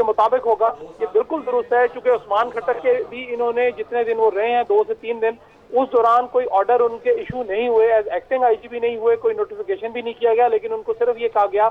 उसके मुताबिक होगा। ये बिल्कुल दुरुस्त है, चूंकि उस्मान खट्टर के भी इन्होंने जितने दिन वो रहे हैं 2 से 3 दिन, उस दौरान कोई ऑर्डर उनके इशू नहीं हुए, एज एक्टिंग आईजीपी नहीं हुए, कोई नोटिफिकेशन भी नहीं किया गया, लेकिन उनको सिर्फ ये कहा गया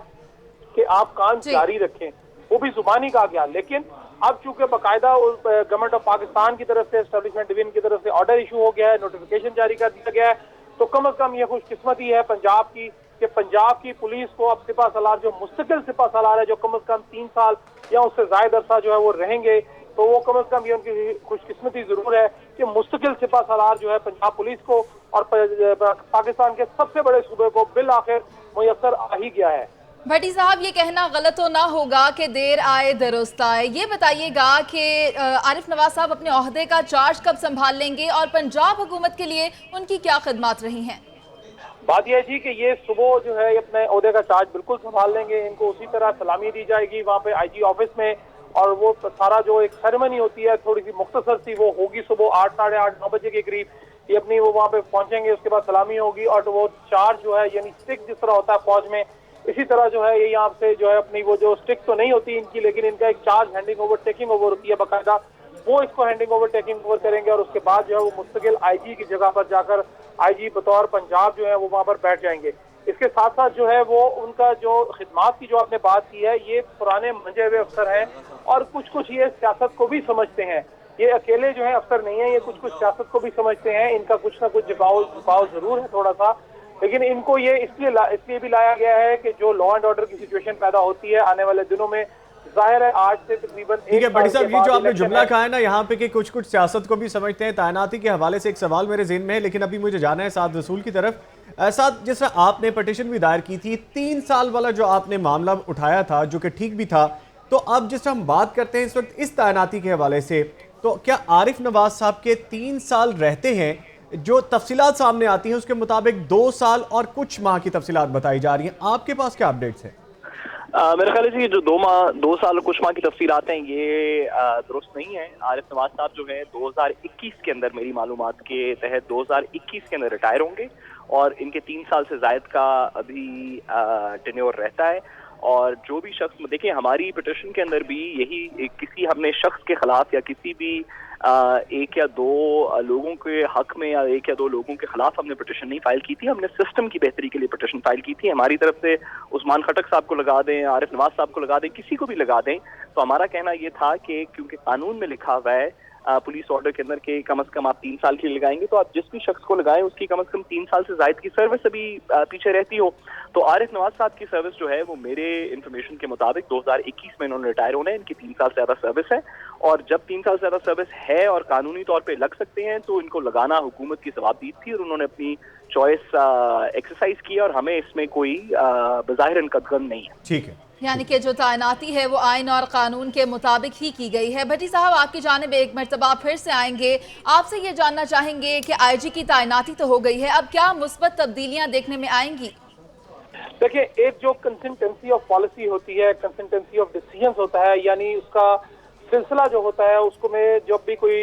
कि आप काम जी। जारी रखें, वो भी जुबानी कहा गया। लेकिन अब चूंकि बाकायदा गवर्नमेंट ऑफ पाकिस्तान की तरफ से, एस्टेब्लिशमेंट डिवीजन की तरफ से ऑर्डर इशू हो गया है, नोटिफिकेशन जारी कर दिया गया है, तो कम अज कम ये खुशकिस्मती है पंजाब की कि पंजाब की पुलिस को अब सिपा सालार, जो मुस्तकिल सिपा सालार है, जो कम अज कम 3 साल या उससे ज्यादा अरसा जो है वो रहेंगे, तो वो कम अज कम ये उनकी खुशकिस्मती जरूर है कि मुस्तकिल सिपा सालार जो है पंजाब पुलिस को और पाकिस्तान के सबसे बड़े सूबे को बिल आखिर मुयसर आ ही गया है। भट्टी साहब, ये कहना गलत तो ना होगा कि देर आए दुरुस्त आए। ये बताइएगा कि आरिफ नवाज साहब अपने ओहदे का चार्ज कब संभाल लेंगे और पंजाब हुकूमत के लिए उनकी क्या खिदमत रही हैं? बात यह है जी कि ये सुबह जो है अपने ओहदे का चार्ज बिल्कुल संभाल लेंगे। इनको उसी तरह सलामी दी जाएगी वहाँ पे आईजी ऑफिस में, और वो सारा जो एक सेरेमनी होती है थोड़ी सी मुख्तसर सी, वो होगी सुबह 8, साढ़े 8, 9 बजे के करीब। ये अपनी वो वहाँ पे पहुंचेंगे, उसके बाद सलामी होगी, और वो चार्ज जो है यानी स्टिक जिस तरह होता है फौज में, इसी तरह जो है ये यहाँ से जो है अपनी वो जो स्टिक तो नहीं होती इनकी, लेकिन इनका एक charge handing over taking over होती है बाकायदा, वो इसको हैंडिंग ओवर टेकिंग ओवर करेंगे, और उसके बाद जो है वो मुस्तकिल आईजी की जगह पर जाकर आईजी बतौर पंजाब जो है वो वहाँ पर बैठ जाएंगे। इसके साथ साथ जो है वो उनका जो खिदमात की जो आपने बात की है, ये पुराने मंजे हुए अफसर हैं और कुछ कुछ ये सियासत को भी समझते हैं। ये अकेले जो है अफसर नहीं है, ये कुछ कुछ सियासत को भी समझते हैं। इनका कुछ ना कुछ झुकाव जरूर है थोड़ा सा, लेकिन इनको ये इसलिए भी लाया गया है कि जो लॉ एंड ऑर्डर की सिचुएशन पैदा होती है आने वाले दिनों में, जाहिर है आज से तकरीबन ठीक है बड़ी साहब, ये जो आपने जुमला कहा है ना यहाँ पे कि कुछ कुछ सियासत को भी समझते हैं, तैनाती के हवाले से एक सवाल मेरे ज़हन में है, लेकिन अभी मुझे जाना है साद रसूल की तरफ। साद, जिस तरह आपने पटिशन भी दायर की थी 3 साल वाला जो आपने मामला उठाया था, जो कि ठीक भी था, तो अब जिस तरह हम बात करते हैं इस वक्त इस तैनाती के हवाले से, तो क्या आरिफ नवाज साहब के 3 साल रहते हैं? जो तफसीलात सामने आती हैं उसके मुताबिक 2 साल और कुछ माह की तफसीलात बताई जा रही हैं, आपके पास क्या अपडेट्स हैं? मेरे ख्याल से जो 2 साल और कुछ माह की तफसीलात हैं ये दुरुस्त नहीं है। आरिफ नवाज साहब जो है 2021 के अंदर, मेरी मालूमात के तहत 2021 के अंदर रिटायर होंगे, और इनके 3 साल से जायद का अभी टेन्योर रहता है। और जो भी शख्स, देखिए हमारी पिटिशन के अंदर भी यही, किसी हमने शख्स के खिलाफ या किसी भी 1 या 2 लोगों के हक में या 1 या 2 लोगों के खिलाफ हमने पिटिशन नहीं फाइल की थी, हमने सिस्टम की बेहतरी के लिए पिटिशन फाइल की थी। हमारी तरफ से उस्मान खट्टर साहब को लगा दें, आरिफ नवाज साहब को लगा दें, किसी को भी लगा दें, तो हमारा कहना ये था कि क्योंकि कानून में लिखा हुआ है पुलिस ऑर्डर के अंदर के कम से कम आप 3 साल के लिए लगाएंगे, तो आप जिस भी शख्स को लगाएं उसकी कम से कम 3 साल से जायद की सर्विस अभी पीछे रहती हो। तो आरिफ नवाज साहब की सर्विस जो है वो मेरे इंफॉर्मेशन के मुताबिक 2021 में इन्होंने रिटायर होना है, इनकी 3 साल से ज्यादा सर्विस है, और जब 3 साल से ज्यादा सर्विस है और कानूनी तौर पे लग सकते हैं, तो इनको लगाना हुकूमत की सवाबदीद थी, और उन्होंने अपनी चॉइस एक्सरसाइज की, और हमें इसमें कोई बज़ाहिर कदगन नहीं है। ठीक है, यानी कि जो तैनाती है वो आइन और कानून के मुताबिक ही की गई है। भट्टी साहब, आपकी जानिब एक मरतबा फिर से आएंगे, आपसे ये जानना चाहेंगे कि आईजी की तैनाती तो हो गई है, अब क्या मुस्बत तब्दीलियां देखने में आएंगी? देखिए, एक जो कंसिस्टेंसी ऑफ पॉलिसी होती है, कंसिस्टेंसी ऑफ डिसीजंस होता है, यानी उसका सिलसिला जो होता है, उसको में जब भी कोई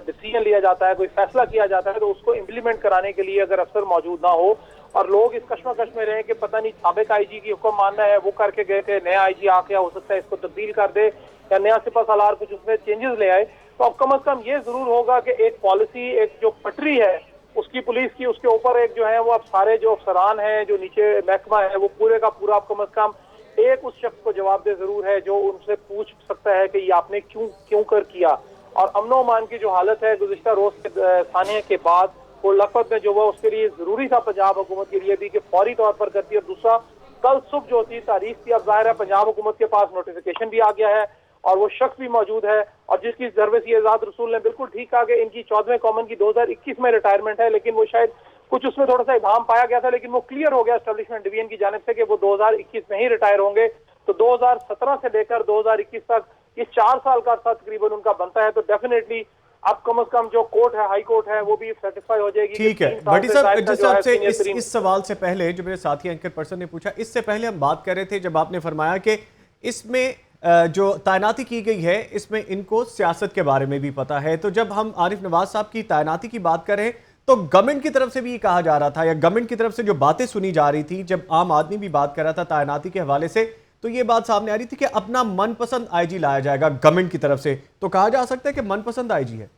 डिसीजन लिया जाता है, कोई फैसला किया जाता है, तो उसको इम्प्लीमेंट कराने के लिए अगर अफसर मौजूद ना हो और लोग इस कश्मकश में रहे कि पता नहीं साबिक आईजी की हुक्म मानना है, वो करके गए थे, नया आईजी आके हो सकता है इसको तब्दील कर दे या नया सिपा सालार कुछ उसमें चेंजेस ले आए, तो अब कम से कम ये जरूर होगा कि एक पॉलिसी, एक जो पटरी है उसकी पुलिस की, उसके ऊपर एक जो है वो अब सारे जो अफसरान हैं, जो नीचे महकमा है, वो पूरे का पूरा अब कम से कम एक उस शख्स को जवाबदेह जरूर है जो उनसे पूछ सकता है कि ये आपने क्यों कर किया। और अमनो अमान की जो हालत है गुज़िश्ता रोज के सानिया के बाद, वो लखपत में जो हुआ उसके लिए जरूरी था पंजाब हुकूमत के लिए भी कि फौरी तौर पर करती है। और दूसरा, कल सुबह जो थी तारीख थी, अब जाहिर है पंजाब हुकूमत के पास नोटिफिकेशन भी आ गया है और वो शख्स भी मौजूद है, और जिसकी सर्विस ये आजाद रसूल ने बिल्कुल ठीक कहा कि इनकी 14वें कॉमन की 2021 में रिटायरमेंट है, लेकिन वो शायद कुछ उसमें थोड़ा सा इबाम पाया गया था, लेकिन वो क्लियर हो गया एस्टेब्लिशमेंट डिवीजन की जानिब से कि वो 2021 में ही रिटायर होंगे। तो 2017 से लेकर 2021 तक ये 4 साल का अरसा तकरीबन उनका बनता है, तो डेफिनेटली अब कम से कम जो कोर्ट है, हाई कोर्ट है, वो भी सेटिस्फाई हो जाएगी। ठीक है भट्टी साहब, जिस आपसे इस सवाल से पहले जो मेरे साथी एंकर पर्सन ने पूछा, इससे पहले हम बात कर रहे थे जब आपने फरमाया कि इसमें जो तैनाती की गई है इसमें इनको सियासत के बारे में भी पता है, तो जब हम आरिफ नवाज साहब की तैनाती की बात करें तो गवर्नमेंट की तरफ से भी ये कहा जा रहा था, या गवर्नमेंट की तरफ से जो बातें सुनी जा रही थी जब आम आदमी भी बात कर रहा था तैनाती के हवाले से, तो ये बात सामने आ रही थी कि अपना मनपसंद आईजी लाया जाएगा गवर्नमेंट की तरफ से, तो कहा जा सकता है कि मनपसंद आईजी है?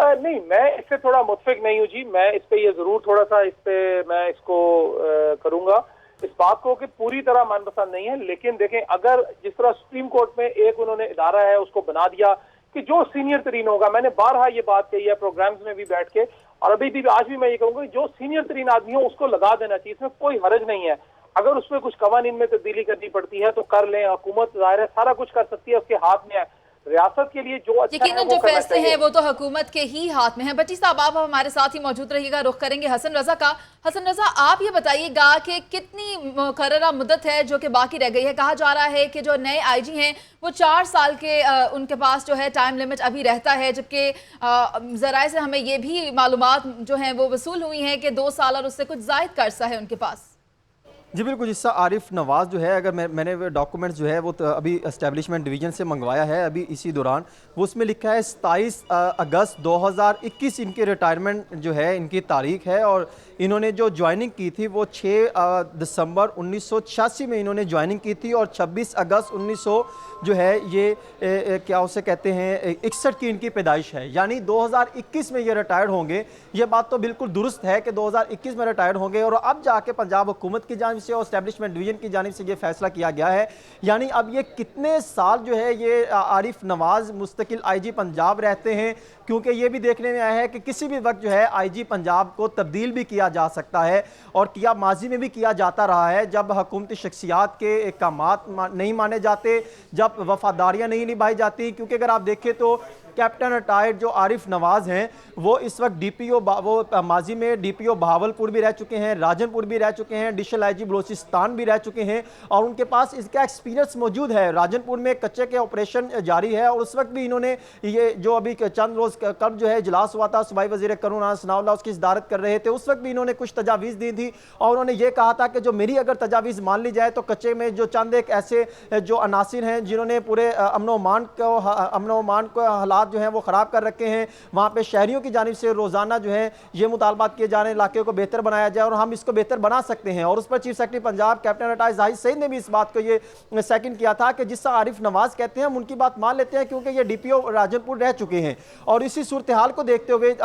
नहीं, मैं इससे थोड़ा मुतफिक नहीं हूँ जी। मैं इस पे ये जरूर थोड़ा सा इस पे मैं इसको करूंगा इस बात को कि पूरी तरह मनपसंद नहीं है, लेकिन देखें अगर जिस तरह सुप्रीम कोर्ट में एक उन्होंने इदारा है उसको बना दिया कि जो सीनियर तरीन होगा, मैंने बारहा ये बात कही है प्रोग्राम्स में भी बैठ के, और अभी भी आज भी मैं ये कहूंगा जो सीनियर तरीन आदमी हो उसको लगा देना चाहिए, इसमें कोई हर्ज नहीं है। अगर उसमें कुछ कवानीन में तब्दीली करनी पड़ती है तो कर लें, हुकूमत जाहिर है सारा कुछ कर सकती है, उसके हाथ में है। रियासत के लिए जो अच्छा है यकीनन वो जो करना फैसले चाहिए। हैं वो तो हुकूमत के ही हाथ में हैं। भट्टी साहब आप हमारे साथ ही मौजूद रहिएगा, रुख करेंगे हसन रजा का। हसन रजा, आप ये बताइएगा कि कितनी मुकर्ररा मुद्दत है जो कि बाकी रह गई है? कहा जा रहा है कि जो नए आईजी हैं वो 4 साल के उनके पास जो है टाइम लिमिट अभी रहता है, जबकि ज़राए से हमें ये भी मालूमात जो हैं वो वसूल हुई हैं कि 2 साल और उससे कुछ ज़ायद का अरसा है उनके पास। जी बिल्कुल, जिससे आरिफ नवाज़ जो है, अगर मैंने डॉक्यूमेंट्स जो है वो अभी एस्टेब्लिशमेंट डिवीज़न से मंगवाया है अभी इसी दौरान, वो उसमें लिखा है 27 अगस्त 2021 इनकी रिटायरमेंट जो है इनकी तारीख है, और इन्होंने जो ज्वाइनिंग की थी वो 6 दिसंबर 1986 में इन्होंने ज्वाइनिंग की थी, और 26 अगस्त 1900 जो है ये क्या उसे कहते हैं 61 की इनकी पैदाइश है, यानी 2021 में ये रिटायर्ड होंगे। ये बात तो बिल्कुल दुरुस्त है कि 2021 में रिटायर्ड होंगे, और अब जाके पंजाब हुकूमत की जानिब से और एस्टेब्लिशमेंट डिवीजन की जानिब से ये फैसला किया गया है। यानी अब ये कितने साल जो है ये आरिफ नवाज़ मुस्तकिल आईजी पंजाब रहते हैं, क्योंकि ये भी देखने में आया है कि किसी भी वक्त जो है आईजी पंजाब को तब्दील भी किया जा सकता है, और किया माजी में भी किया जाता रहा है जब हुकूमती शख्सियात के अहकामात नहीं माने जाते, जब वफादारियाँ नहीं निभाई जाती। क्योंकि अगर आप देखें तो कैप्टन रिटायर्ड जो आरिफ नवाज़ हैं वो इस वक्त डीपीओ वो माजी में डीपीओ बहावलपुर भी रह चुके हैं, राजनपुर भी रह चुके हैं, एडिशनल आईजी बलोचिस्तान भी रह चुके हैं, और उनके पास इसका एक्सपीरियंस मौजूद है। राजनपुर में कच्चे के ऑपरेशन जारी है, और उस वक्त भी इन्होंने ये जो अभी चंद रोज़ कब जो है इजलास हुआ था, सूबाई वज़ीर क़ानून सनाउल्लाह उसकी सदारत कर रहे थे, उस वक्त भी इन्होंने कुछ तजावीज़ दी थी, और उन्होंने ये कहा था कि जो मेरी अगर तजावीज़ मान ली जाए तो कच्चे में जो चंद एक ऐसे जो अनासिर हैं जिन्होंने पूरे अमन अमान को हालात जो हैं वो ख़राब कर रखे हैं, वहाँ पे शहरियों की जानिब से रोज़ाना जो है ये मुतालबात किए जा रहे हैं इलाके को बेहतर बनाया जाए, और हम इसको बेहतर बना सकते हैं। और उस पर chief secretary Punjab captain retired Zahid Saeed ने भी इस बात को ये सेकंड किया था कि जिससे आरिफ नवाज़ कहते हैं हम उनकी बात मान लेते हैं, क्योंकि ये डीपीओ राजनपुर रह चुके हैं। और इसी सूरत हाल को देखते हुए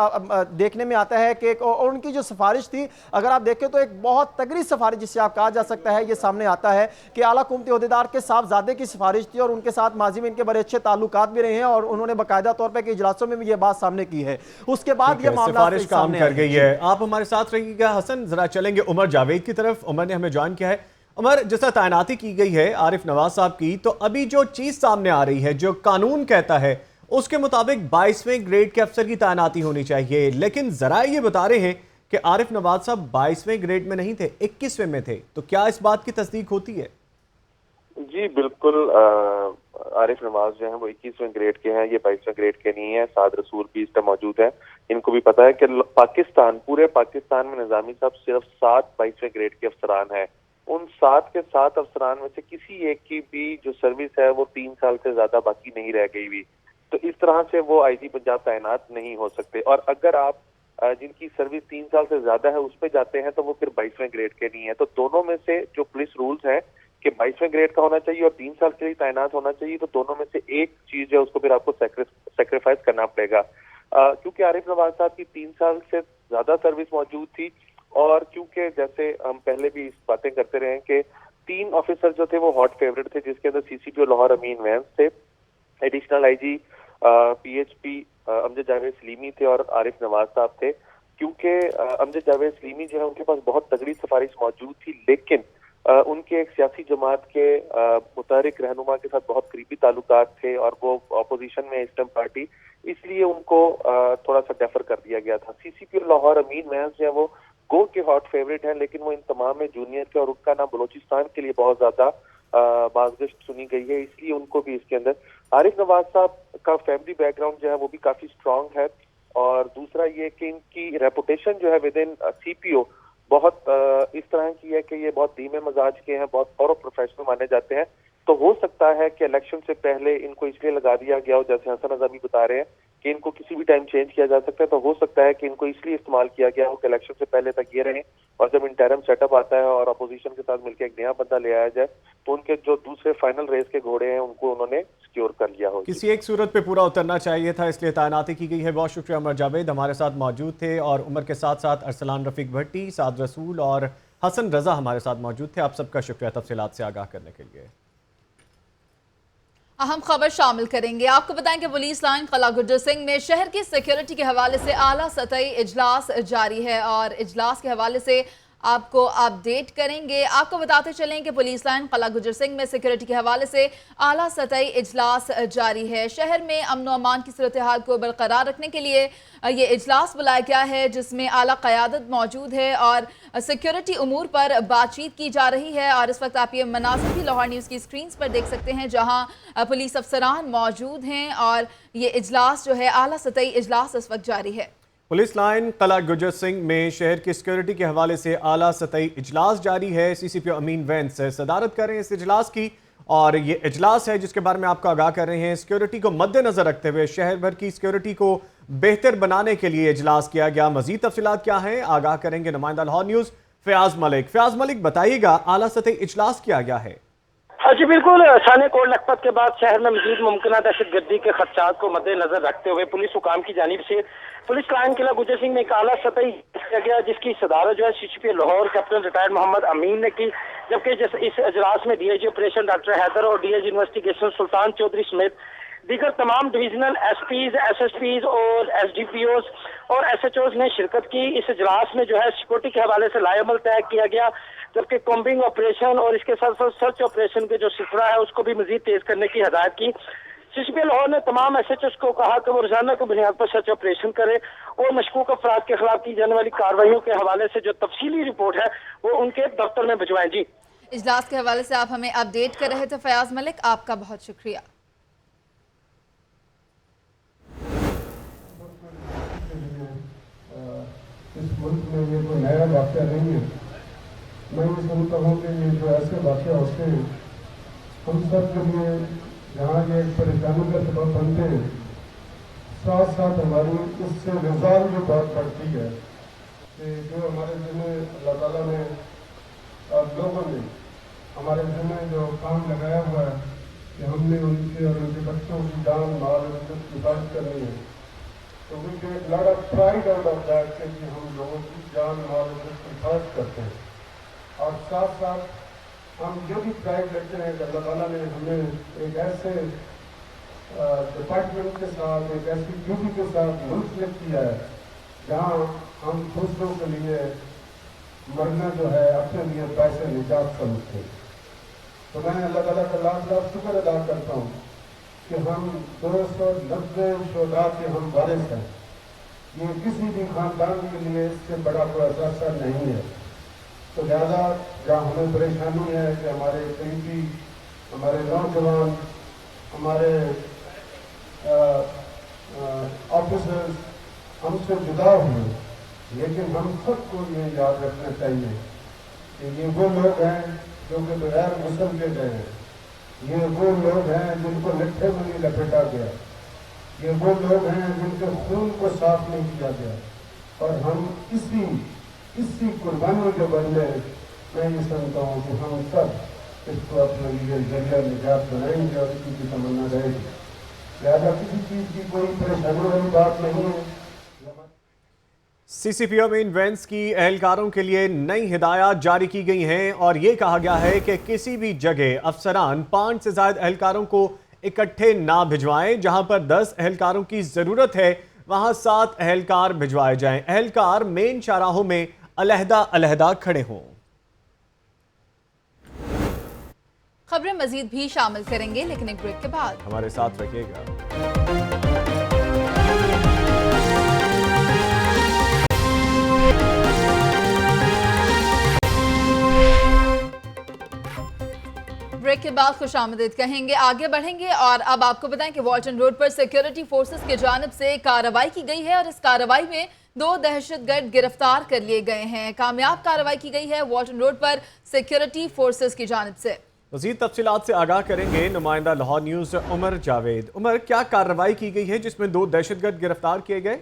देखने में आता है कि और उनकी जो सिफारिश थी, अगर आप देखें तो एक बहुत तगड़ी सिफारिश जिसे आप कहा जा सकता है, ये सामने आता है कि आला हुकूमती ओहदेदार के साहबजादे की सिफारिश थी, और उनके साथ माजी में इनके बड़े अच्छे ताल्लुकात भी रहे हैं, और उन्होंने बाकायदा तौर पर इजलासों में भी ये बात सामने की है। उसके बाद ये मामला सिफारिश काम कर गई है। आप हमारे साथ रहिएगा हसन, जरा चलेंगे उमर जावेद की तरफ। उमर ने हमें ज्वाइन किया है। उमर, जैसा तैनाती की गई है आरिफ नवाज साहब की, तो अभी जो चीज सामने आ रही है, जो कानून कहता है उसके मुताबिक 22वें ग्रेड के अफसर की तैनाती होनी चाहिए, लेकिन जरा ये बता रहे हैं कि आरिफ नवाज साहब 22वें ग्रेड में नहीं थे, 21वें में थे, तो क्या इस बात की तस्दीक होती है? जी बिल्कुल, आरिफ नवाज जो है वो 21वें ग्रेड के हैं, ये 22वें ग्रेड के नहीं है। साद रसूल भी इस पर मौजूद है। इनको भी पता है कि पाकिस्तान, पूरे पाकिस्तान में निजामी साहब सिर्फ 7 22वें ग्रेड के अफसरान हैं। उन 7 के 7 अफसरान में से किसी एक की भी जो सर्विस है वो 3 साल से ज्यादा बाकी नहीं रह गई हुई, तो इस तरह से वो आईजी पंजाब तैनात नहीं हो सकते। और अगर आप जिनकी सर्विस 3 साल से ज्यादा है उस पर जाते हैं तो वो फिर 22वें ग्रेड के नहीं है। तो दोनों में से जो पुलिस रूल्स है कि 22वें ग्रेड का होना चाहिए और 3 साल के लिए तैनात होना चाहिए, तो दोनों में से एक चीज है उसको फिर आपको सेक्रीफाइस करना पड़ेगा। क्योंकि आरिफ नवाज साहब की 3 साल से ज्यादा सर्विस मौजूद थी, और क्योंकि जैसे हम पहले भी इस बातें करते रहे कि 3 ऑफिसर जो थे वो हॉट फेवरेट थे, जिसके अंदर सीसीपीओ लाहौर अमीन वैंस थे, additional IG PHP Amjad Javed Salimi थे, और आरिफ नवाज साहब थे। क्योंकि अमजद जावेद सलीमी जो है उनके पास बहुत तगड़ी सिफारिश मौजूद थी, लेकिन उनके एक सियासी जमात के मुतहरिक रहनुमा के साथ बहुत करीबी ताल्लुकात थे, और वो अपोजिशन में इस टाइम पार्टी, इसलिए उनको थोड़ा सा डेफर कर दिया गया था। सीसीपीओ लाहौर अमीन वैंस जो है वो गो के हॉट फेवरेट है, लेकिन वो इन तमाम में जूनियर थे, और उनका नाम बलोचिस्तान के लिए बहुत ज्यादा बाज़गश्त सुनी गई है, इसलिए उनको भी इसके अंदर। आरिफ नवाज साहब का फैमिली बैकग्राउंड जो है वो भी काफी स्ट्रांग है, और दूसरा ये कि इनकी रेपुटेशन जो है विद इन सीपीओ बहुत इस तरह की है कि ये बहुत धीमे मजाज के हैं, बहुत और प्रोफेशनल माने जाते हैं। तो हो सकता है कि इलेक्शन से पहले इनको इसलिए लगा दिया गया हो, जैसे हसन रजा भी बता रहे हैं کہ ان کو کسی بھی ٹائم چینج کیا جا سکتا ہے، تو ہو سکتا ہے کہ ان کو اس لیے استعمال کیا گیا ہو کہ الیکشن سے پہلے تک یہ رہیں، اور جب انٹرم سیٹ اپ آتا ہے اور اپوزیشن کے ساتھ مل کے ایک نیا بندہ لے آیا جائے تو ان کے جو دوسرے فائنل ریس کے گھوڑے ہیں ان کو انہوں نے سیکیور کر لیا ہو. کسی ایک صورت پہ پورا اترنا چاہیے تھا، اس لیے تعیناتی کی گئی ہے. بہت شکریہ عمر جاوید ہمارے ساتھ موجود تھے، اور عمر کے ساتھ ساتھ ارسلان رفیق بھٹی، سعد رسول اور حسن رضا ہمارے ساتھ موجود تھے. آپ سب کا شکریہ تفصیلات سے آگاہ کرنے کے لیے. اہم خبر شامل کریں گے. آپ کو بتائیں کہ پولیس لائن قلعہ گجر سنگھ میں شہر کی سیکیورٹی کے حوالے سے اعلیٰ سطحی اجلاس جاری ہے، اور اجلاس کے حوالے سے آپ کو اپڈیٹ کریں گے. آپ کو بتاتے چلیں کہ پولیس لائن قلعہ گجر سنگھ میں سیکیورٹی کے حوالے سے اعلیٰ سطحی اجلاس جاری ہے. شہر میں امن و امان کی صورتحال کو برقرار رکھنے کے لیے یہ اجلاس بلایا گیا ہے، جس میں اعلیٰ قیادت موجود ہے اور سیکیورٹی امور پر بات چیت کی جا رہی ہے. اور اس وقت آپ یہ مناظر بھی لاہور نیوز کی سکرینز پر دیکھ سکتے ہیں، جہاں پولیس افسران موجود ہیں اور یہ اجلاس جو ہے اعلیٰ سطحی اجلاس اس وقت جاری ہے. پولیس لائن قلعہ گجر سنگھ میں شہر کی سیکیورٹی کے حوالے سے اعلیٰ سطحی اجلاس جاری ہے. سی سی پی او امین وینس صدارت کر رہے ہیں اس اجلاس کی، اور یہ اجلاس ہے جس کے بارے میں آپ کو آگاہ کر رہے ہیں. سیکیورٹی کو مد نظر رکھتے ہوئے شہر بھر کی سیکیورٹی کو بہتر بنانے کے لیے اجلاس کیا گیا. مزید تفصیلات کیا ہیں آگاہ کریں گے نمائندہ لاہور نیوز فیاض ملک. فیاض ملک بتائیے گا اعلیٰ سطحی اجلاس کیا گیا ہے؟ جی بالکل، سانحہ کوڑ لکھپت کے بعد شہر میں مزید ممکنہ دہشت گردی کے خدشات کو مد نظر رکھتے ہوئے پولیس حکام کی جانب سے پولیس لائن قلعہ گجر سنگھ میں ایک اعلیٰ سطحی کیا گیا، جس کی صدارت جو ہے C C P Lahore captain retired Muhammad Amin نے کی. جبکہ اس اجلاس میں D I G operation doctor Haider اور D I G investigation Sultan Chaudhry سمیت دیگر تمام divisional S Ps, S S Ps اور ایس ڈی پی اوز اور ایس ایچ اوز نے شرکت کی. اس اجلاس میں جو ہے سیکورٹی کے حوالے سے لائے عمل طے کیا گیا، جبکہ کومبنگ آپریشن اور اس کے ساتھ ساتھ سرچ آپریشن کے جو سلسلہ ہے اس کو بھی مزید تیز کرنے کی ہدایت کی. سی سی پی لاہور نے تمام ایس ایچ اوز کو کہا کہ وہ روزانہ کی بنیاد پر سرچ آپریشن کرے اور مشکوک افراد کے خلاف کی جانے والی کارروائیوں کے حوالے سے جو تفصیلی رپورٹ ہے وہ ان کے دفتر میں بھجوائیں. جی اجلاس کے حوالے سے آپ ہمیں اپڈیٹ کر رہے تھے فیاض ملک، آپ کا بہت شکریہ. اس ملک میں یہ کوئی نیا واقعہ نہیں ہے. میں یہ سمجھتا ہوں کہ یہ جو ایسے واقعہ ہوتے ہیں ہم سب کے لیے جہاں یہ ایک پریشانی کا سبب بنتے ہیں، ساتھ ساتھ ہماری اس سے رضال جو بات بڑھتی ہے کہ جو ہمارے ذمہ اللہ تعالیٰ نے اور لوگوں نے ہمارے ذمہ جو کام لگایا ہوا ہے کہ ہم نے ان کے اور ان کے بچوں کی جان مال اور عزت کی حفاظت کرنی ہے، تو we take lot of pride out of that کہ ہم لوگوں کی جان مال اور عزت کی حفاظت کرتے ہیں. اور ساتھ ساتھ ہم یہ بھی پرائڈ لیتے ہیں کہ اللہ تعالیٰ نے ہمیں ایک ایسے ڈپارٹمنٹ کے ساتھ، ایک ایسی ڈیوٹی کے ساتھ منسلک کیا ہے جہاں ہم دوسروں کے لیے مرنا جو ہے اپنے لیے پیسے نجات سمجھتے ہیں. تو میں اللہ تعالیٰ کا لاکھ لاکھ شکر ادا کرتا ہوں کہ ہم 290 شہداء کے ہم وارث ہیں. یہ کسی بھی خاندان کے لیے اس سے بڑا کوئی اثاثہ نہیں ہے. تو لہٰذا جہاں ہمیں پریشانی ہے کہ ہمارے قریبی، ہمارے نوجوان، ہمارے آفیسرز ہم سے جدا ہوئے، لیکن ہم سب کو یہ یاد رکھنا چاہیے کہ یہ وہ لوگ ہیں جو کہ بغیر غسل کے گئے ہیں، یہ وہ لوگ ہیں جن کو لٹھے میں نہیں لپیٹا گیا، یہ وہ لوگ ہیں جن کے خون کو صاف نہیں کیا گیا. اور ہم اسی قربانی کے بدلے میں یہ سمجھتا ہوں کہ ہم سب اس کو اپنے لیے ذریعہ نجات بنائیں گے اور اسی کی تمنا رہے گی. لہٰذا کسی چیز کی کوئی پریشانی والی بات نہیں ہے. سی سی پی او امین وینس کی اہلکاروں کے لیے نئی ہدایات جاری کی گئی ہیں، اور یہ کہا گیا ہے کہ کسی بھی جگہ افسران 5 سے زائد اہلکاروں کو اکٹھے نہ بھجوائیں. جہاں پر 10 اہلکاروں کی ضرورت ہے وہاں 7 اہلکار بھجوائے جائیں. اہلکار مین چاراہوں میں علیحدہ علیحدہ کھڑے ہوں. خبریں مزید بھی شامل کریں گے لیکن ایک بریک کے بعد. ہمارے ساتھ رکھیے گا. بریک کے بعد خوش آمدید کہیں گے، آگے بڑھیں گے اور اب آپ کو بتائیں کہ والٹن روڈ پر سیکیورٹی فورسز کی جانب سے کارروائی کی گئی ہے اور اس کارروائی میں 2 دہشت گرد گرفتار کر لیے گئے ہیں. کامیاب کارروائی کی گئی ہے والٹن روڈ پر سیکیورٹی فورسز کی جانب سے. मज़ीद तफसीलात से आगाह करेंगे नुमाइंदा लाहौर न्यूज़ उमर जावेद। उमर, क्या कार्रवाई की गई है जिसमें 2 दहशतगर्द गिरफ्तार किए गए?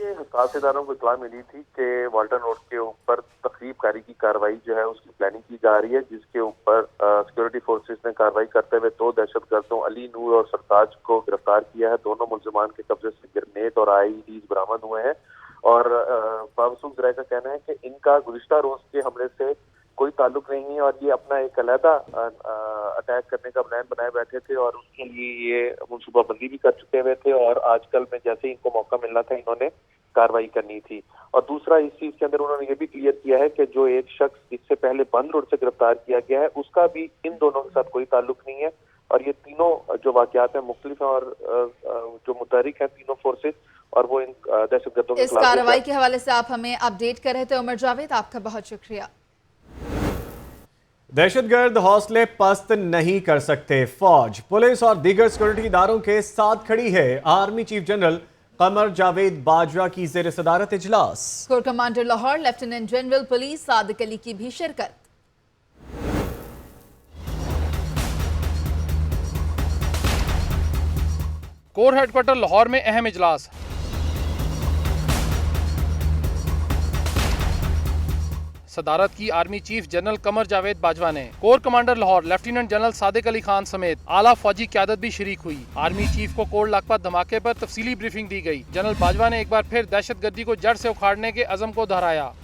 ये हसास इदारों को इत्तला मिली थी कि वाल्टन रोड के ऊपर तखरीब कारी की कार्रवाई जो है उसकी प्लानिंग की जा रही है, जिसके ऊपर सिक्योरिटी फोर्सेस ने कार्रवाई करते हुए 2 दहशतगर्दों अली नूर और सरताज को गिरफ्तार किया है। दोनों मुल्जिमान के कब्जे से ग्रेनेड और IEDs बरामद हुए हैं और बावसूख ज़राए का कहना है कि इनका गुज़िश्ता रोज के हमले से कोई ताल्लुक नहीं है और ये अपना एक अलहदा अटैक करने का प्लान बनाए बैठे थे और उसके लिए ये मनसूबाबंदी भी कर चुके हुए थे और आजकल में जैसे ही इनको मौका मिलना था इन्होंने कार्रवाई करनी थी। और दूसरा, इस चीज के अंदर उन्होंने ये भी क्लियर किया है कि जो एक शख्स इससे पहले बंद रोड से गिरफ्तार किया गया है उसका भी इन दोनों के साथ कोई ताल्लुक नहीं है और ये तीनों जो वाकयात हैं मुख्तलिफ हैं और जो मुतहरिक हैं तीनों फोर्सेस और वो इन दहशतगर्दों के इस कार्रवाई के हवाले से आप हमें अपडेट कर रहे थे उमर जावेद, आपका बहुत शुक्रिया। दहशतगर्द हौसले पस्त नहीं कर सकते। फौज, पुलिस और दीगर सिक्योरिटी इदारों के साथ खड़ी है। Army chief general Qamar Javed Bajwa की ज़ेर सदारत इजलास। Core commander Lahore lieutenant general police Sadiq Ali की भी शिरकत। कोर हेडक्वार्टर लाहौर में अहम इजलास। सदारत की army chief general Qamar Javed Bajwa ने। Core commander Lahore lieutenant general Sadiq Ali Khan समेत आला फौजी क़यादत भी शरीक हुई। आर्मी चीफ को कोट लखपत धमाके पर तफसीली ब्रीफिंग दी गई। जनरल बाजवा ने एक बार फिर दहशतगर्दी को जड़ से उखाड़ने के अज़म को दोहराया।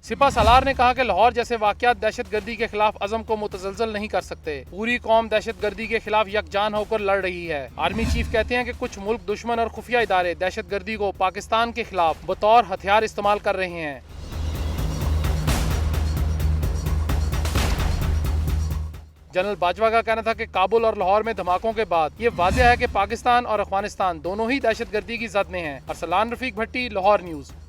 सिपा सालार ने कहा कि लाहौर जैसे वाक़यात दहशतगर्दी के खिलाफ अज़म को मुतज़लज़ल नहीं कर सकते। पूरी कौम दहशतगर्दी के खिलाफ यकजान होकर लड़ रही है। आर्मी चीफ कहते हैं कि कुछ मुल्क, दुश्मन और खुफिया इदारे दहशतगर्दी को पाकिस्तान के खिलाफ बतौर हथियार इस्तेमाल कर रहे हैं। जनरल बाजवा का कहना था कि काबुल और लाहौर में धमाकों के बाद ये वाज़ेह है कि पाकिस्तान और अफगानिस्तान दोनों ही दहशतगर्दी की जद में हैं। अरसलान रफीक भट्टी, लाहौर न्यूज़।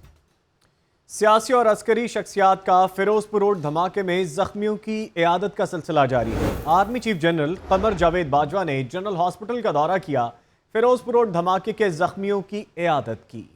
सियासी और अस्करी शख्सियात का फिरोजपुर रोड धमाके में जख्मियों की इयादत का सिलसिला जारी है। Army chief general Qamar Javed Bajwa ने जनरल हॉस्पिटल का दौरा किया, फिरोजपुर रोड धमाके के जख्मियों की इयादत की।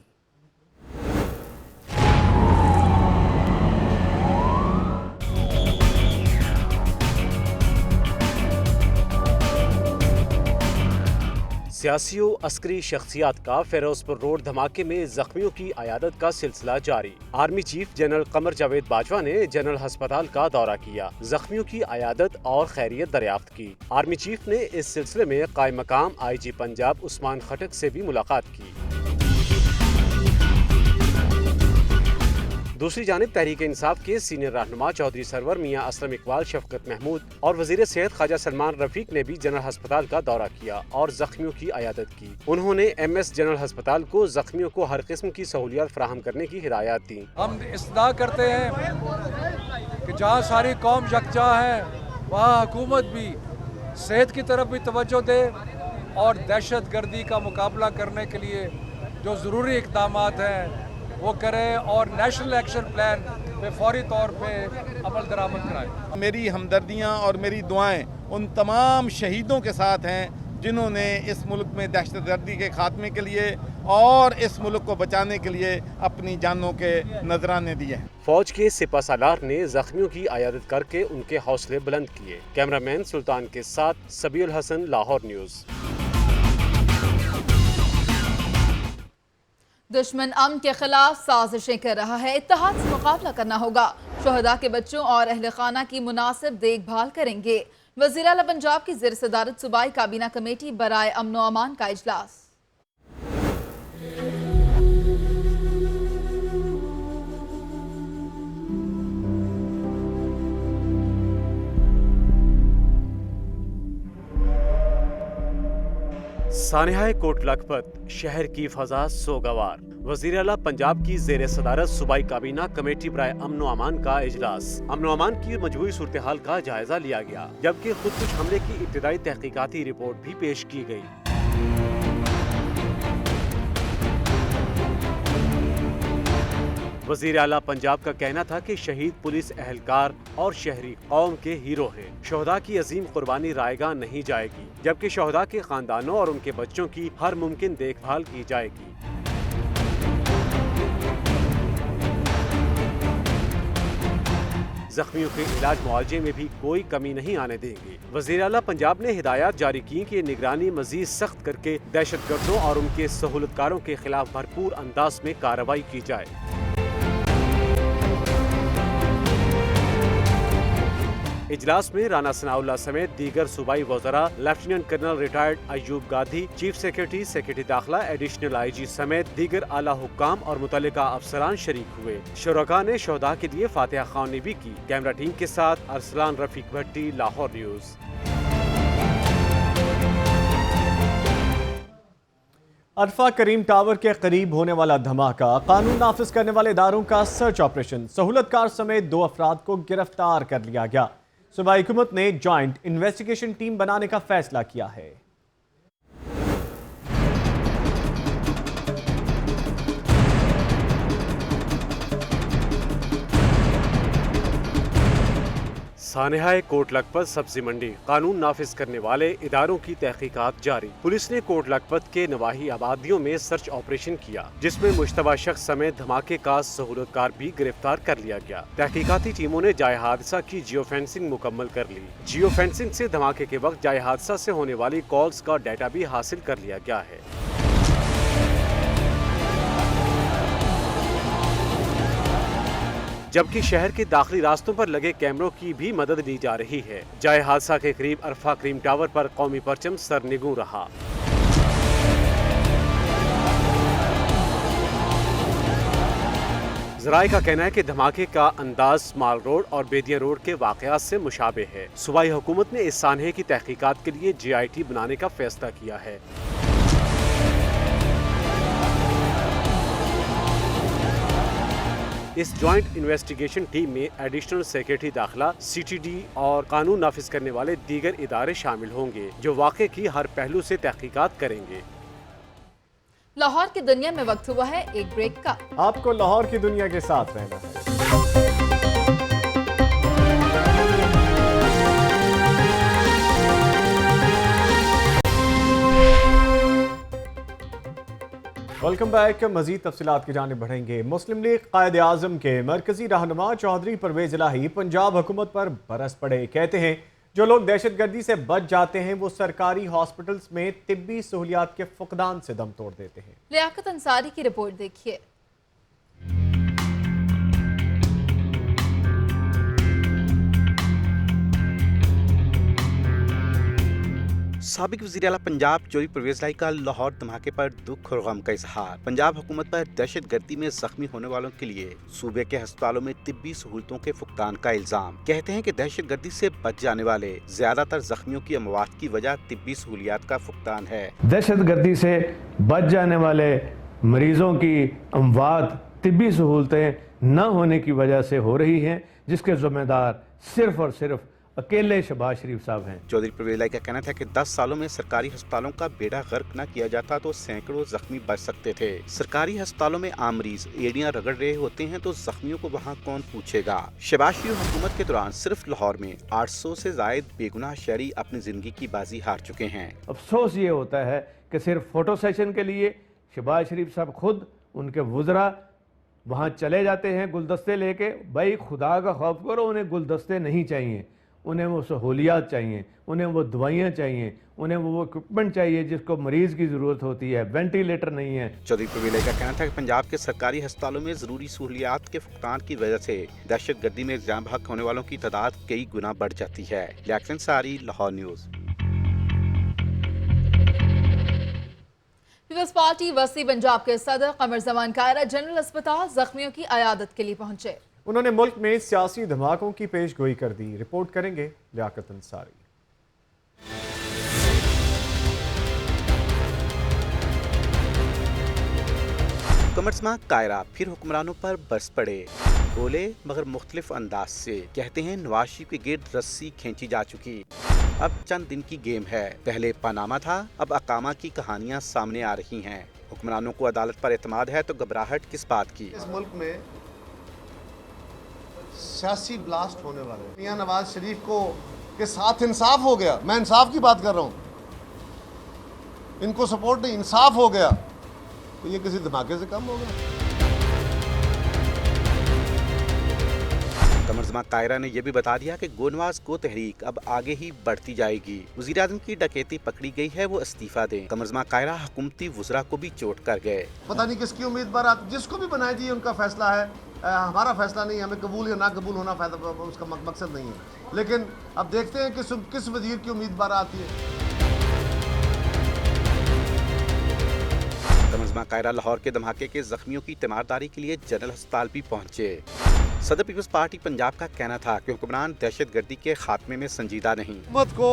सियासी व अस्करी शख्सियात का फिरोजपुर रोड धमाके में जख्मियों की अयादत का सिलसिला जारी। Army chief general Qamar Javed Bajwa ने जनरल अस्पताल का दौरा किया, जख्मियों की अयादत और खैरियत दरियाफ्त की। आर्मी चीफ ने इस सिलसिले में कायम मकाम IG पंजाब उस्मान खटक से भी मुलाकात की। दूसरी जानिब तहरीक इंसाफ के सीनियर रहनुमा चौधरी सरवर मियां असलम इकबाल, शफकत महमूद और वजीर सेहत ख्वाजा सलमान रफीक ने भी जनरल अस्पताल का दौरा किया और जख्मियों की अयादत की। उन्होंने MS जनरल अस्पताल को जख्मियों को हर किस्म की सहूलियात फराहम करने की हिदायत दी। हम इस्तदा करते हैं कि जहाँ सारी कौम यकजा है वहाँ हुकूमत भी सेहत की तरफ भी तवज्जो दे और दहशत गर्दी का मुकाबला करने के लिए जो ज़रूरी इक़दाम हैं वो करें और नेशनल एक्शन प्लान पे फौरी तौर पे अमल दरामद कराएं। मेरी हमदर्दियाँ और मेरी दुआएं उन तमाम शहीदों के साथ हैं जिन्होंने इस मुल्क में दहशतगर्दी के खात्मे के लिए और इस मुल्क को बचाने के लिए अपनी जानों के नजराने दिए। फौज के सिपा सालार ने जख्मियों की अयादत करके उनके हौसले बुलंद किए। कैमरामैन सुल्तान के साथ सबीउल हसन, लाहौर न्यूज़। दुश्मन अमन के खिलाफ साजिशें कर रहा है, इत्तेहाद से मुकाबला करना होगा। शोहदा के बच्चों और अहले खाना की मुनासिब देखभाल करेंगे। वज़ीर आला पंजाब की ज़ेर सदारत सूबाई काबीना कमेटी बराए अमन व अमान का इजलास। सानिहाए कोट लखपत, शहर की फजा सोगवार। वज़ीर आला पंजाब की ज़ेर सदारत सूबाई काबीना कमेटी बराए अमन व अमान का इजलास। अमन व अमान की मजबूरी सूरत हाल का जायजा लिया गया, जबकि खुदकुश हमले की इब्तिदाई तहकीकाती रिपोर्ट भी पेश की गई। वज़ीर आला पंजाब का कहना था कि शहीद पुलिस एहलकार और शहरी कौम के हीरो हैं। शोहदा की अजीम कुर्बानी रायगा नहीं जाएगी, जबकि शोहदा के खानदानों और उनके बच्चों की हर मुमकिन देखभाल की जाएगी। जख्मियों के इलाज मुआवजे में भी कोई कमी नहीं आने देंगे। वज़ीर आला पंजाब ने हिदायत जारी की कि निगरानी मजीद सख्त करके दहशतगर्दों और उनके सहूलतकारों के खिलाफ भरपूर अंदाज में कार्रवाई की जाए। इजलास में राना सनाउल्लाह समेत दीगर सूबाई वज़रा, lieutenant colonel retired Ayub Gandhi, chief secretary दाखिला, एडिशनल IG समेत दीगर आला हुक्काम और मुतल्लिका अफसरान शरीक हुए। शुरका ने शोहदा के लिए फातिहा ख्वानी भी की। कैमरा टीम के साथ अरसलान रफीक भट्टी, लाहौर न्यूज़। अरफा करीम टावर के करीब होने वाला धमाका, कानून नाफिज करने वाले इदारों का सर्च ऑपरेशन, सहूलतकार समेत 2 अफराद को गिरफ्तार कर लिया गया। सूबाई हुकूमत ने जॉइंट इन्वेस्टिगेशन टीम बनाने का फैसला किया है। सानेहाए कोट लखपत सब्जी मंडी, कानून नाफिज करने वाले इदारों की तहकीकात जारी। पुलिस ने कोट लखपत के नवाही आबादियों में सर्च ऑपरेशन किया, जिसमें मुश्तबा शख्स समेत धमाके का सहूलतकार भी गिरफ्तार कर लिया गया। तहकीकाती टीमों ने जाए हादसा की जियो फेंसिंग मुकम्मल कर ली। जियो फेंसिंग से धमाके के वक्त जाए हादसा से होने वाली कॉल्स का डाटा भी हासिल कर लिया गया है। जबकि शहर के दाखिली रास्तों पर लगे कैमरों की भी मदद ली जा रही है। जाए हादसा के करीब अरफा करीम टावर पर कौमी परचम सरनिगू रहा। ज़राए का कहना है कि धमाके का अंदाज माल रोड और बेदिया रोड के वाक़यात से मुशाबे है। सूबाई हुकूमत ने इस सानहे की तहकीकात के लिए GIT बनाने का फैसला किया है। इस जॉइंट इन्वेस्टिगेशन टीम में एडिशनल सेक्रेटरी दाखिला, CTD और कानून नाफिज करने वाले दीगर इदारे शामिल होंगे, जो वाक़े की हर पहलू से तहकीकात करेंगे। लाहौर की दुनिया में वक्त हुआ है एक ब्रेक का। आपको लाहौर की दुनिया के साथ रहना है। Welcome back. मजीद तफसीलात की जानिब बढ़ेंगे। मुस्लिम लीग कायद आज़म के मरकजी रहनुमा चौधरी परवेज इलाही पंजाब हुकूमत पर बरस पड़े। कहते हैं जो लोग दहशतगर्दी से बच जाते हैं वो सरकारी हॉस्पिटल्स में तिब्बी सहूलियात के फुकदान से दम तोड़ देते हैं। लियाकत अंसारी की रिपोर्ट देखिए। साबिक वज़ीर आला पंजाब चौधरी परवेज इलाही का लाहौर धमाके पर दुख और गम का इजहार। पंजाब हुकूमत पर दहशतगर्दी में जख्मी होने वालों के लिए सूबे के अस्पतालों में तिब्बी सहूलतों के फुकदान का इल्जाम। कहते हैं कि दहशतगर्दी से बच जाने वाले ज्यादातर जख्मियों की अमवात की वजह तिब्बी सहूलियात का फुकदान है। दहशतगर्दी से बच जाने वाले मरीजों की अमवात तिब्बी सहूलतें न होने की वजह से हो रही हैं, जिसके जिम्मेदार सिर्फ और सिर्फ अकेले शहबाज शरीफ साहब हैं। चौधरी परवेज इलाही का कहना था कि 10 सालों में सरकारी अस्पतालों का बेड़ा गर्क न किया जाता तो सैकड़ों जख्मी बच सकते थे। सरकारी अस्पतालों में आम मरीज एड़ियां रगड़ रहे होते हैं तो जख्मियों को वहाँ कौन पूछेगा। शहबाज शरीफ हुकूमत के दौरान सिर्फ लाहौर में 800 से जायद बेगुनाह शहरी अपनी जिंदगी की बाजी हार चुके हैं। अफसोस ये होता है कि सिर्फ फोटो सेशन के लिए शहबाज शरीफ साहब खुद, उनके वुज़रा वहाँ चले जाते हैं गुलदस्ते लेके। भाई खुदा का खौफ करो, उन्हें गुलदस्ते नहीं चाहिए, उन्हें वो सहूलियात चाहिए, उन्हें वो दवाइयाँ चाहिए, उन्हें वो इक्विपमेंट चाहिए जिसको मरीज की ज़रूरत होती है, वेंटिलेटर नहीं है। चौधरी परवेज इलाही का कहना था कि पंजाब के सरकारी अस्पतालों में ज़रूरी सहूलियात के फुकदान की वजह से दहशतगर्दी में इल्जाम हक होने वालों की तादाद कई गुना बढ़ जाती है। Liaquat Ansari, Lahore news. Peoples party वसी पंजाब के सदर कमर जमान कायरा जनरल अस्पताल जख्मियों की अयादत के लिए पहुंचे। उन्होंने मुल्क में सियासी धमाकों की पेशगोई कर दी। रिपोर्ट करेंगे लियाकत अंसारी। कमरजमा कायरा फिर हुक्मरानों पर बरस पड़े। बोले मगर मुख्तलिफ अंदाज से। कहते हैं नवाज शरीफ के गिर्द रस्सी खींची जा चुकी, अब चंद दिन की गेम है। पहले पनामा था, अब अकामा की कहानियां सामने आ रही हैं। हुक्मरानों को अदालत पर एतमाद है तो घबराहट किस बात की। इस मुल्क में सियासी ब्लास्ट होने वाले मियां नवाज शरीफ को के साथ इंसाफ हो गया। मैं इंसाफ की बात कर रहा हूँ, इनको सपोर्ट नहीं, इंसाफ हो गया तो ये किसी धमाके से कम होगा। कमर कमरजमा कायरा ने यह भी बता दिया कि गोनवाज को तहरीक अब आगे ही बढ़ती जाएगी। वज़ीर-ए-आज़म की डकैती पकड़ी गई है, वो इस्तीफा दें। कमरजमा कायरा हुकूमती वज़रा को भी चोट कर गए। पता नहीं किसकी उम्मीदवार जिसको भी बनाए जी उनका फैसला है, हमारा फैसला नहीं, हमें कबूल या ना कबूल होना उसका मकसद नहीं है। लेकिन अब देखते हैं कि किस वजीर की उम्मीदवार आती है। कमरजमा कायरा लाहौर के धमाके के जख्मियों की तीमारदारी के लिए जनरल अस्पताल भी पहुंचे। सदर पीपल्स पार्टी पंजाब का कहना था कि हुक्मरान दहशतगर्दी के खात्मे में संजीदा नहीं। हुकूमत को,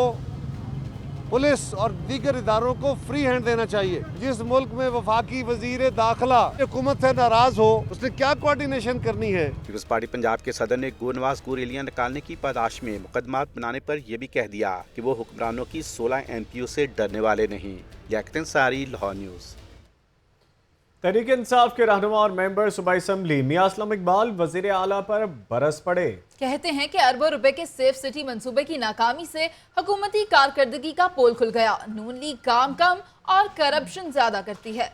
पुलिस और दीगर इदारों को फ्री हैंड देना चाहिए। जिस मुल्क में वफाकी वजीर दाखिला हुकूमत से नाराज हो, उसने क्या कोऑर्डिनेशन करनी है। पीपल्स पार्टी पंजाब के सदर ने गोनवाज को रैलियां निकालने की पादाश में मुकदमात बनाने पर यह भी कह दिया कि वो हुक्मरानों की 16 MPO से डरने वाले नहीं। लियाकत अंसारी, लाहौर न्यूज़। तहरीक इंसाफ के रहनुमा और मेंबर सूबाई असम्बली मियां असलम इकबाल वजीर आला पर बरस पड़े। कहते हैं कि अरबों रुपए के सेफ सिटी मंसूबे की नाकामी से हुकूमती कारकर्दगी का पोल खुल गया। नून लीग काम कम और करप्शन ज्यादा करती है।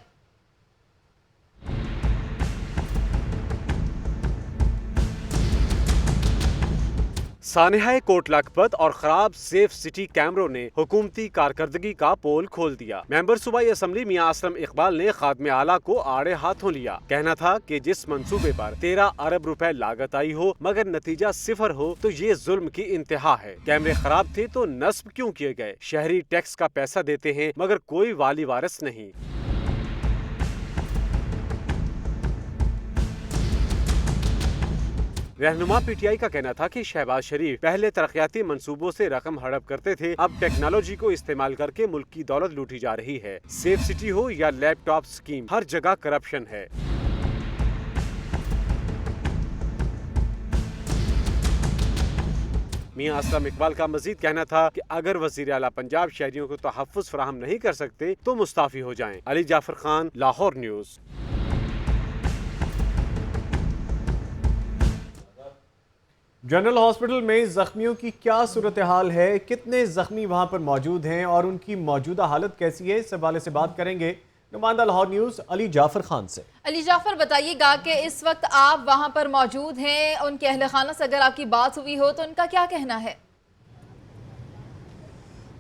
सानेहाए कोट लखपत और खराब सेफ सिटी कैमरों ने हुकूमती कारकर्दगी का पोल खोल दिया। मेंबर सूबाई असम्बली मियां असलम इकबाल ने खादमे आला को आड़े हाथों लिया। कहना था कि जिस मंसूबे पर 13 अरब रुपए लागत आई हो मगर नतीजा 0 हो तो ये जुल्म की इंतहा है। कैमरे खराब थे तो नस्ब क्यों किए गए? शहरी टैक्स का पैसा देते हैं मगर कोई वाली वारिस नहीं। रहनुमा PTI का कहना था कि शहबाज शरीफ पहले तरक्याती मंसूबों से रकम हड़प करते थे, अब टेक्नोलॉजी को इस्तेमाल करके मुल्क की दौलत लूटी जा रही है। सेफ सिटी हो या लैपटॉप स्कीम, हर जगह करप्शन है। मियां असलम इकबाल का मजीद कहना था कि अगर वजीर आला पंजाब शहरियों को तहफ़्फ़ुज़ फराहम नहीं कर सकते तो मुस्ताफ़ी हो जाएं। Ali Jafar Khan, Lahore news. General hospital में जख्मियों की क्या सूरत हाल है, कितने जख्मी वहां पर मौजूद हैं और उनकी मौजूदा हालत कैसी है, इस हवाले से बात करेंगे नुमाइंदा लाहौर न्यूज़ अली जाफर खान से। अली जाफर, बताइएगा कि इस वक्त आप वहां पर मौजूद हैं, उनके अहले खाना से अगर आपकी बात हुई हो तो उनका क्या कहना है?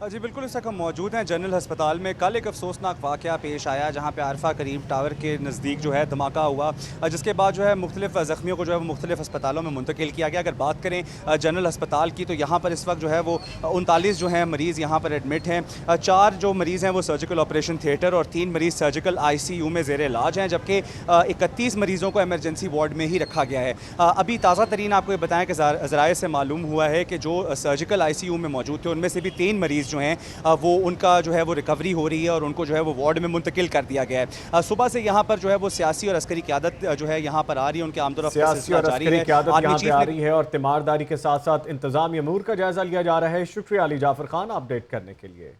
जी बिल्कुल, इस वक्त हम मौजूद हैं जनरल अस्पताल में। कल एक अफसोसनाक वाक़या पेश आया जहाँ पे आरफा करीम टावर के नज़दीक जो है धमाका हुआ, जिसके बाद जो है मुख्तलिफ ज़ख्मियों को जो है वो मुख्तलिफ अस्पतालों में मुंतकिल किया गया। अगर बात करें जनरल अस्पताल की तो यहाँ पर इस वक्त जो है वो 39 जो हैं मरीज़ यहाँ पर एडमिट हैं। 4 जो मरीज़ हैं वो सर्जिकल ऑपरेशन थिएटर और 3 मरीज़ सर्जिकल ICU में ज़ेर इलाज हैं, जबकि 31 मरीज़ों को एमरजेंसी वार्ड में ही रखा गया है। अभी ताज़ा तरीन आपको ये बताएँ कि ज़राए से मालूम हुआ है कि जो सर्जिकल ICU में मौजूद थे उनमें से भी 3 मरीज़ जो हैं वो उनका जो है वो रिकवरी हो रही है और उनको जो है वो वार्ड में मुंतकिल कर दिया गया है। सुबह से यहाँ पर जो है वो सियासी और अस्करी क़यादत जो है यहाँ पर आ रही है, उनके आमदोरफ्त का सिलसिला जारी है। यहाँ पे आ रही है और तीमारदारी के साथ साथ इंतजामी अमूर का जायजा लिया जा रहा है। शुक्रिया अली जाफर खान अपडेट करने के लिए।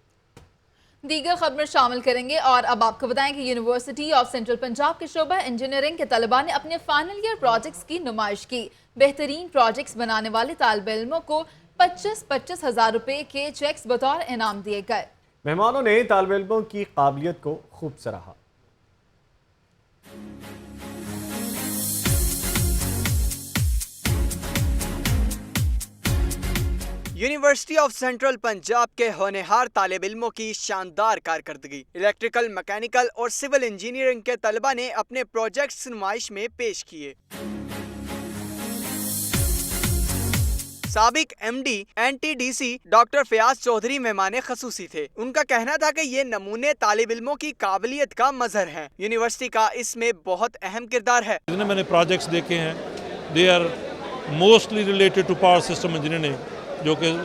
दीगर खबरें शामिल करेंगे और अब आपको बताएं कि यूनिवर्सिटी ऑफ सेंट्रल पंजाब के शोबा इंजीनियरिंग के तलबा ने अपने फाइनल ईयर प्रोजेक्ट्स की नुमाइश की। बेहतरीन प्रोजेक्ट्स बनाने वाले तालिब इल्मों को 25-25 हज़ार रुपए के चेक्स बतौर इनाम दिए गए। मेहमानों ने तालिब इल्मों की काबिलियत को खूब सराहा। यूनिवर्सिटी ऑफ सेंट्रल पंजाब के होनहार तालिब इल्मों की शानदार कारकर्दगी। इलेक्ट्रिकल, मैकेनिकल और सिविल इंजीनियरिंग के तलबा ने अपने प्रोजेक्ट्स नुमाइश में पेश किए। साबिक MD NTDC doctor Fayaz Chaudhry मेहमान खसूसी थे। उनका कहना था कि ये नमूने तालिब इल्मों की काबिलियत का मजहर हैं। यूनिवर्सिटी का इसमें बहुत अहम किरदार है। मैंने प्रोजेक्ट्स देखे हैं, they are mostly related to power system engineering, जो कि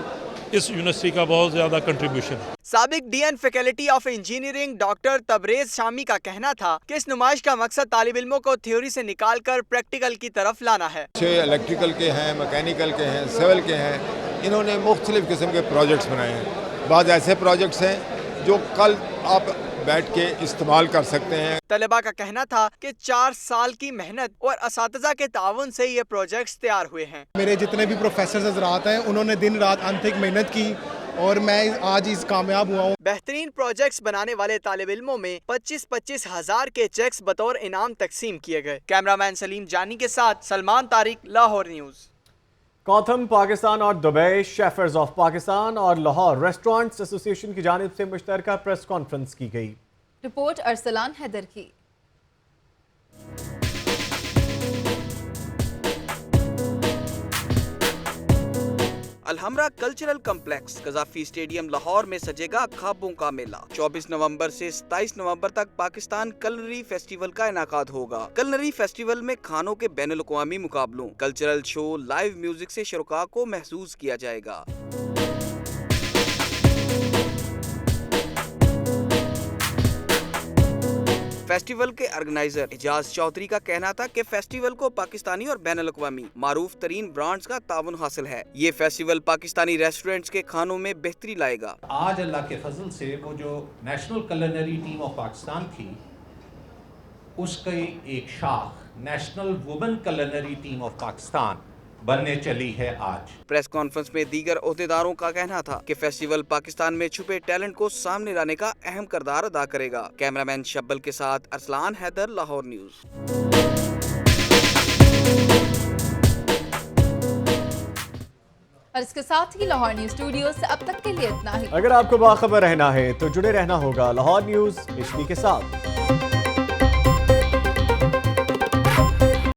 इस यूनिवर्सिटी का बहुत ज़्यादा कंट्रीब्यूशन है। साबिक DN faculty of engineering doctor Tabrez Shami का कहना था कि इस नुमाइश का मकसद तालिब इल्मों को थ्योरी से निकाल कर प्रैक्टिकल की तरफ लाना है। इलेक्ट्रिकल के हैं, मैकेनिकल के हैं, सिविल के हैं, इन्होंने मुख्तलिफ किस्म के प्रोजेक्ट्स बनाए हैं। बाद ऐसे प्रोजेक्ट्स हैं जो कल आप बैठ के इस्तेमाल कर सकते हैं। तलबा का कहना था कि 4 साल की मेहनत और असातिज़ा के ताउन से ये प्रोजेक्ट्स तैयार हुए हैं। मेरे जितने भी प्रोफेसर हज़रात हैं उन्होंने दिन रात अनथक मेहनत की और मैं आज इस कामयाब हुआ हूँ। बेहतरीन प्रोजेक्ट्स बनाने वाले तालिब इल्मों में 25-25 हज़ार के चेक्स बतौर इनाम तकसीम किए गए। कैमरामैन सलीम जानी के साथ सलमान तारिक, लाहौर न्यूज़। कॉथम पाकिस्तान और दुबई शेफर्स ऑफ पाकिस्तान और लाहौर रेस्टोरेंट्स एसोसिएशन की जानिब से मुश्तरका प्रेस कॉन्फ्रेंस की गई। रिपोर्ट अरसलान हैदर की। Alhamra cultural complex Gaddafi stadium Lahore में सजेगा ख्वाबों का मेला। 24 नवंबर से 27 नवंबर तक पाकिस्तान कलनरी फेस्टिवल का इनाकाद होगा। कलनरी फेस्टिवल में खानों के बैनुल अक़वामी मुकाबलों, कल्चरल शो, लाइव म्यूजिक से शुरका को महसूस किया जाएगा। फेस्टिवल के ऑर्गेनाइजर एजाज चौधरी का कहना था कि फेस्टिवल को पाकिस्तानी और बैनुल अक़वामी मारूफ तरीन ब्रांड्स का ताउन हासिल है। ये फेस्टिवल पाकिस्तानी रेस्टोरेंट्स के खानों में बेहतरी लाएगा। आज अल्लाह के फजल से वो जो national culinary team of Pakistan थी, उसकी एक शाख national women culinary team of Pakistan बनने चली है आज। प्रेस कॉन्फ्रेंस में दीगर ओहदेदारों का कहना था कि फेस्टिवल पाकिस्तान में छुपे टैलेंट को सामने लाने का अहम किरदार अदा करेगा। कैमरामैन शब्बल के साथ अरसलान हैदर, लाहौर न्यूज। और इसके साथ ही लाहौर न्यूज स्टूडियो से अब तक के लिए इतना ही। अगर आपको बाखबर रहना है तो जुड़े रहना होगा लाहौर न्यूज HD के साथ।